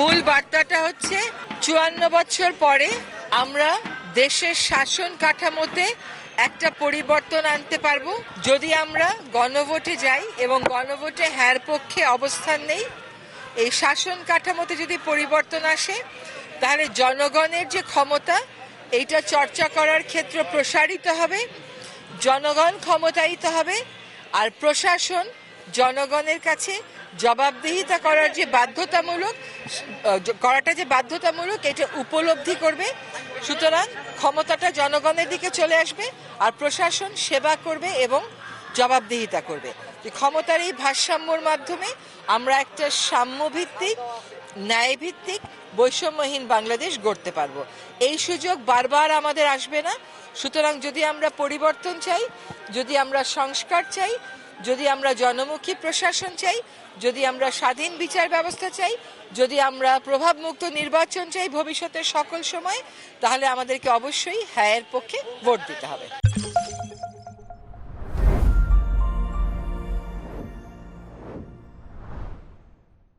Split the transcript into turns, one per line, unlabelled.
মূল বার্তাটা হচ্ছে ৫৪ বছর পরে আমরা দেশের শাসন কাঠামোতে একটা পরিবর্তন আনতে পারবো যদি আমরা গণভোটে যাই এবং গণভোটে হ্যার পক্ষে অবস্থান নেই। এই শাসন কাঠামোতে যদি পরিবর্তন আসে তাহলে জনগণের যে ক্ষমতা এইটা চর্চা করার ক্ষেত্র প্রসারিত হবে, জনগণ ক্ষমতায়িত হবে, আর প্রশাসন জনগণের কাছে জবাবদিহিতা করার যে বাধ্যতামূলক এটা উপলব্ধি করবে। সুতরাং ক্ষমতাটা জনগণের দিকে চলে আসবে আর প্রশাসন সেবা করবে এবং জবাবদিহিতা করবে। ক্ষমতার এই ভারসাম্যর মাধ্যমে আমরা একটা সাম্যভিত্তিক, ন্যায়ভিত্তিক, বৈষম্যহীন বাংলাদেশ গড়তে পারবো। এই সুযোগ বারবার আমাদের আসবে না। সুতরাং যদি আমরা পরিবর্তন চাই, যদি আমরা সংস্কার চাই, যদি আমরা জনমুখী প্রশাসন চাই, যদি আমরা স্বাধীন বিচার ব্যবস্থা চাই, যদি আমরা প্রভাবমুক্ত নির্বাচন চাই ভবিষ্যতের সকল সময়, তাহলে আমাদেরকে অবশ্যই হ্যাঁ এর পক্ষে ভোট দিতে হবে।